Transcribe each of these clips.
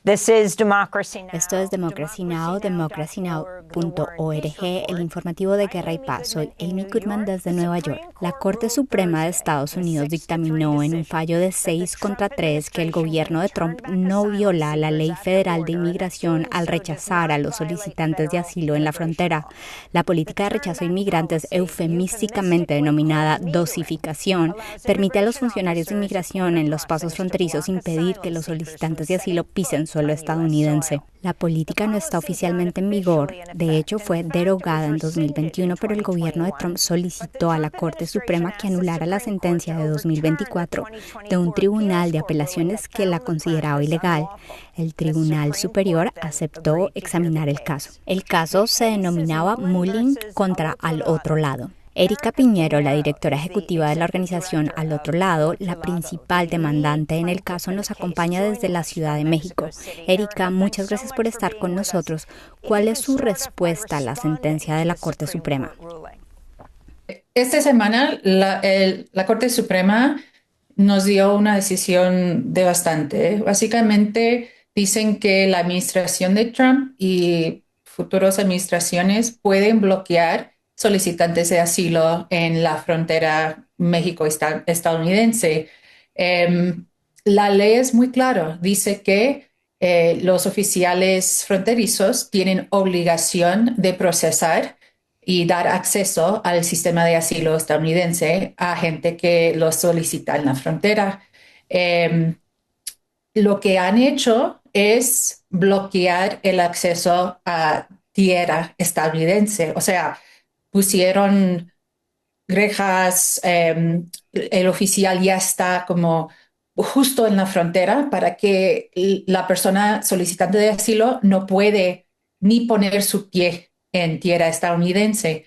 Esto es Democracy Now!, democracynow.org, el informativo de Guerra y Paz. Soy Amy Goodman desde Nueva York. La Corte Suprema de Estados Unidos dictaminó en un fallo de 6-3 que el gobierno de Trump no viola la ley federal de inmigración al rechazar a los solicitantes de asilo en la frontera. La política de rechazo a inmigrantes, eufemísticamente denominada dosificación, permite a los funcionarios de inmigración en los pasos fronterizos impedir que los solicitantes de asilo pisen suelo estadounidense. La política no está oficialmente en vigor, de hecho fue derogada en 2021, pero el gobierno de Trump solicitó a la Corte Suprema que anulara la sentencia de 2024 de un tribunal de apelaciones que la consideraba ilegal. El Tribunal Superior aceptó examinar el caso. El caso se denominaba Mullin contra Al Otro Lado. Erika Piñero, la directora ejecutiva de la organización Al Otro Lado, la principal demandante en el caso, nos acompaña desde la Ciudad de México. Erika, muchas gracias por estar con nosotros. ¿Cuál es su respuesta a la sentencia de la Corte Suprema? Esta semana la Corte Suprema nos dio una decisión devastante. Básicamente dicen que la administración de Trump y futuras administraciones pueden bloquear solicitantes de asilo en la frontera México-estadounidense. La ley es muy clara, dice que los oficiales fronterizos tienen obligación de procesar y dar acceso al sistema de asilo estadounidense a gente que lo solicita en la frontera. Lo que han hecho es bloquear el acceso a tierra estadounidense, o sea, pusieron rejas, el oficial ya está como justo en la frontera para que la persona solicitante de asilo no puede ni poner su pie en tierra estadounidense.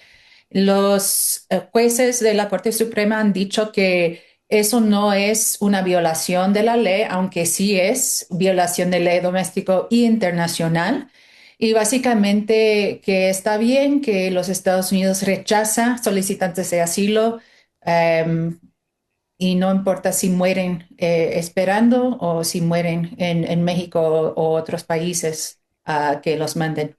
Los jueces de la Corte Suprema han dicho que eso no es una violación de la ley, aunque sí es violación de ley doméstico e internacional. Y básicamente que está bien que los Estados Unidos rechaza solicitantes de asilo y no importa si mueren esperando o si mueren en México o otros países que los manden.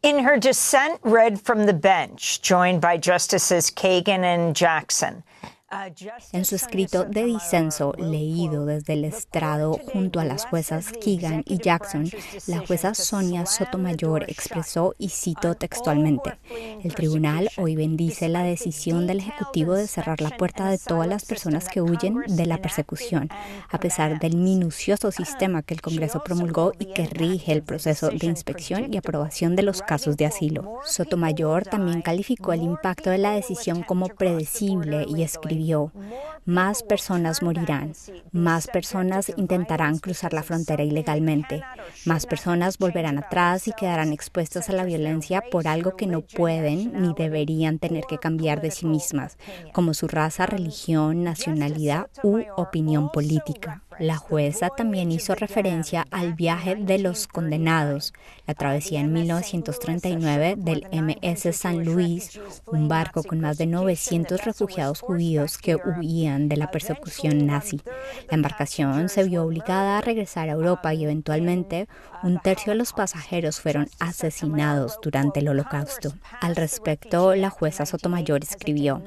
In her dissent read from the bench, joined by Justices Kagan and Jackson. En su escrito de disenso, leído desde el estrado junto a las juezas Kagan y Jackson, la jueza Sonia Sotomayor expresó, y cito textualmente: "El tribunal hoy bendice la decisión del Ejecutivo de cerrar la puerta de todas las personas que huyen de la persecución, a pesar del minucioso sistema que el Congreso promulgó y que rige el proceso de inspección y aprobación de los casos de asilo". Sotomayor también calificó el impacto de la decisión como predecible y escribió: "Más personas morirán, más personas intentarán cruzar la frontera ilegalmente, más personas volverán atrás y quedarán expuestas a la violencia por algo que no pueden ni deberían tener que cambiar de sí mismas, como su raza, religión, nacionalidad u opinión política". La jueza también hizo referencia al viaje de los condenados, la travesía en 1939 del MS San Luis, un barco con más de 900 refugiados judíos que huían de la persecución nazi. La embarcación se vio obligada a regresar a Europa y eventualmente un tercio de los pasajeros fueron asesinados durante el Holocausto. Al respecto, la jueza Sotomayor escribió: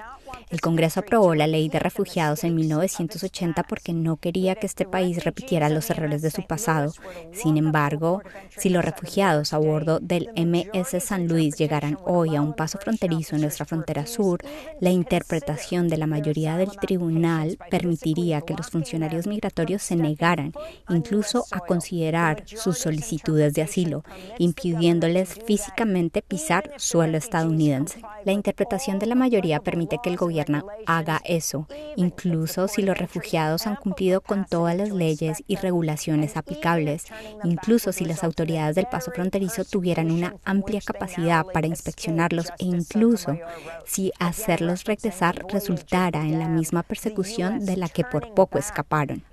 "El Congreso aprobó la ley de refugiados en 1980 porque no quería que este país repitiera los errores de su pasado. Sin embargo, si los refugiados a bordo del MS San Luis llegaran hoy a un paso fronterizo en nuestra frontera sur, la interpretación de la mayoría del tribunal permitiría que los funcionarios migratorios se negaran incluso a considerar sus solicitudes de asilo, impidiéndoles físicamente pisar suelo estadounidense. La interpretación de la mayoría permite que el gobierno haga eso, incluso si los refugiados han cumplido con todas las leyes y regulaciones aplicables, incluso si las autoridades del paso fronterizo tuvieran una amplia capacidad para inspeccionarlos e incluso si hacerlos regresar resultara en la misma persecución de la que por poco escaparon".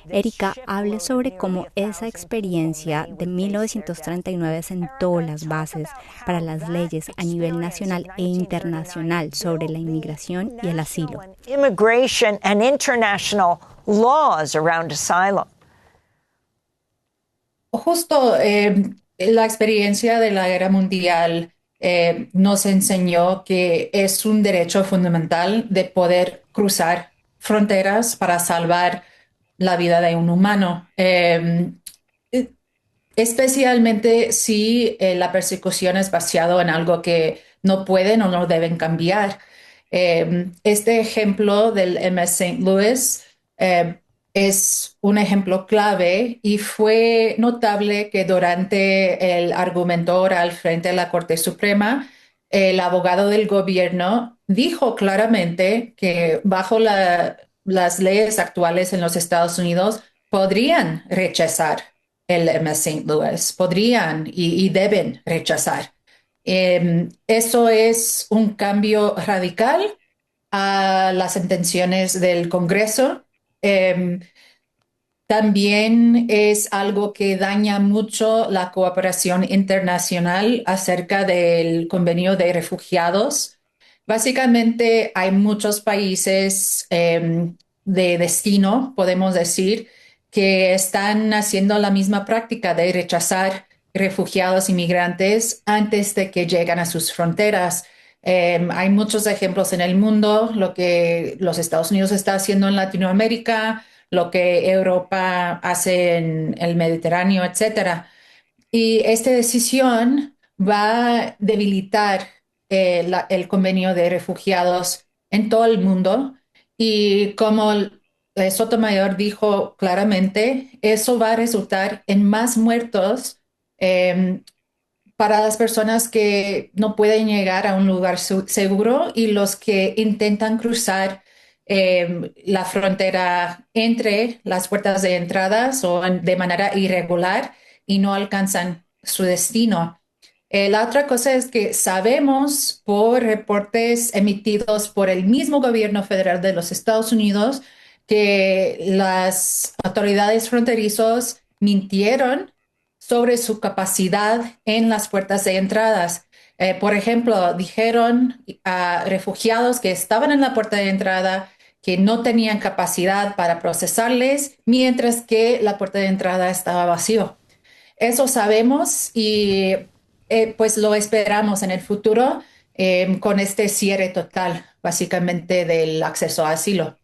Erika, hable sobre cómo esa experiencia de 1939 sentó las bases para las leyes a nivel nacional e internacional sobre la inmigración y el asilo. Immigration and international laws around asylum. Justo la experiencia de la Guerra Mundial nos enseñó que es un derecho fundamental de poder cruzar fronteras para salvar la vida de un humano. Eh, Especialmente si la persecución es basado en algo que no pueden o no deben cambiar. Este ejemplo del MS St. Louis es un ejemplo clave y fue notable que durante el argumento oral frente a la Corte Suprema, el abogado del gobierno dijo claramente que bajo las leyes actuales en los Estados Unidos podrían rechazar el MS St. Louis, podrían y deben rechazar. Eso es un cambio radical a las intenciones del Congreso. Eh, También es algo que daña mucho la cooperación internacional acerca del convenio de refugiados. Básicamente hay muchos países de destino, podemos decir, que están haciendo la misma práctica de rechazar refugiados inmigrantes antes de que lleguen a sus fronteras. Hay muchos ejemplos en el mundo, lo que los Estados Unidos está haciendo en Latinoamérica, lo que Europa hace en el Mediterráneo, etcétera. Y esta decisión va a debilitar el convenio de refugiados en todo el mundo. Y como Sotomayor dijo claramente, eso va a resultar en más muertos eh, para las personas que no pueden llegar a un lugar seguro y los que intentan cruzar la frontera entre las puertas de entradas o de manera irregular y no alcanzan su destino. La otra cosa es que sabemos por reportes emitidos por el mismo gobierno federal de los Estados Unidos que las autoridades fronterizos mintieron sobre su capacidad en las puertas de entradas. Por ejemplo, dijeron a refugiados que estaban en la puerta de entrada que no tenían capacidad para procesarles, mientras que la puerta de entrada estaba vacío. Eso sabemos y pues lo esperamos en el futuro con este cierre total, básicamente, del acceso a asilo.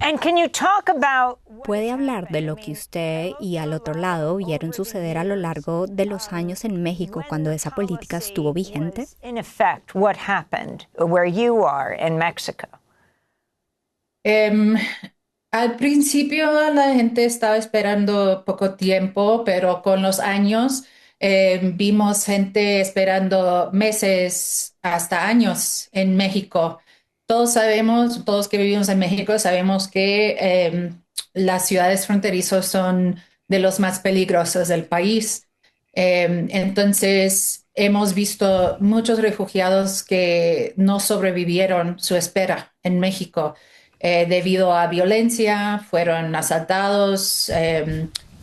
And can you talk about ¿Puede hablar de lo que usted y al otro lado vieron suceder a lo largo de los años en México cuando esa política estuvo vigente? in effect what happened where you are in Mexico? Em, Al principio la gente estaba esperando poco tiempo, pero con los años vimos gente esperando meses hasta años en México. Todos sabemos, todos que vivimos en México sabemos que las ciudades fronterizas son de los más peligrosos del país. Entonces, hemos visto muchos refugiados que no sobrevivieron su espera en México debido a violencia, fueron asaltados,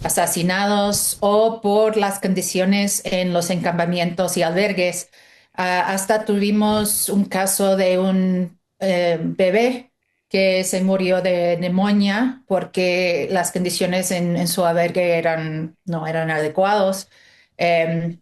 asesinados o por las condiciones en los encampamientos y albergues. Hasta tuvimos un caso de un bebé que se murió de neumonía porque las condiciones en su albergue no eran adecuados.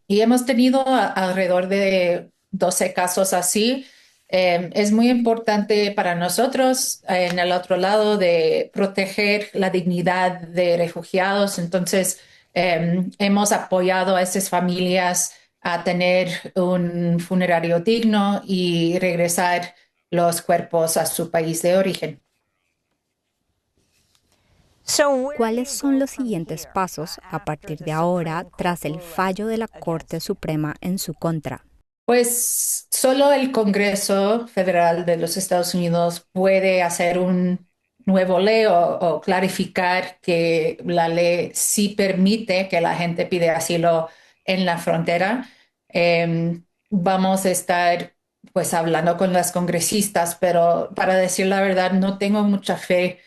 Y hemos tenido alrededor de 12 casos así. Es muy importante para nosotros en el otro lado de proteger la dignidad de refugiados. Entonces, hemos apoyado a esas familias a tener un funerario digno y regresar los cuerpos a su país de origen. ¿Cuáles son los siguientes pasos a partir de ahora tras el fallo de la Corte Suprema en su contra? Pues solo el Congreso Federal de los Estados Unidos puede hacer un nuevo ley o clarificar que la ley sí permite que la gente pide asilo en la frontera. Vamos a estar pues hablando con las congresistas, pero para decir la verdad, no tengo mucha fe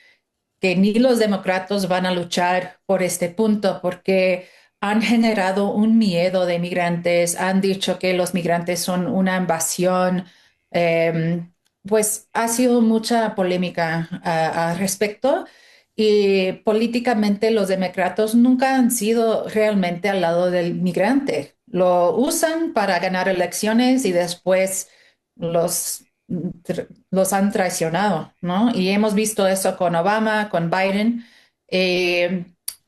que ni los demócratas van a luchar por este punto, porque han generado un miedo de migrantes, han dicho que los migrantes son una invasión. Eh, pues ha sido mucha polémica al respecto y políticamente los demócratas nunca han sido realmente al lado del migrante. Lo usan para ganar elecciones y después los, los han traicionado, ¿no? Y hemos visto eso con Obama, con Biden, eh,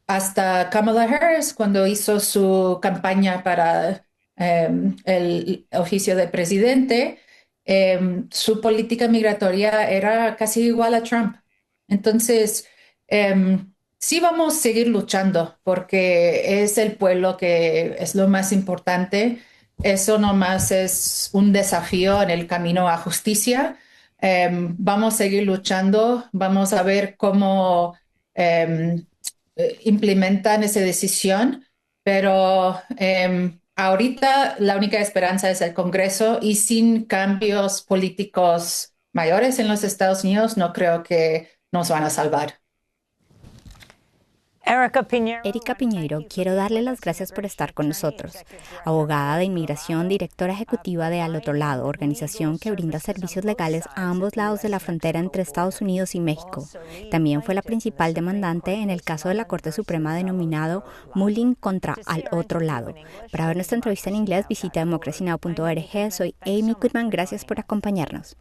hasta Kamala Harris cuando hizo su campaña para el oficio de presidente, su política migratoria era casi igual a Trump. Entonces, sí vamos a seguir luchando porque es el pueblo que es lo más importante. Eso nomás es un desafío en el camino a justicia. Vamos a seguir luchando, vamos a ver cómo implementan esa decisión, pero ahorita la única esperanza es el Congreso y sin cambios políticos mayores en los Estados Unidos no creo que nos van a salvar. Erika Piñeiro, quiero darle las gracias por estar con nosotros. Abogada de inmigración, directora ejecutiva de Al Otro Lado, organización que brinda servicios legales a ambos lados de la frontera entre Estados Unidos y México. También fue la principal demandante en el caso de la Corte Suprema denominado Mullin contra Al Otro Lado. Para ver nuestra entrevista en inglés, visita democracynow.org. Soy Amy Goodman, gracias por acompañarnos.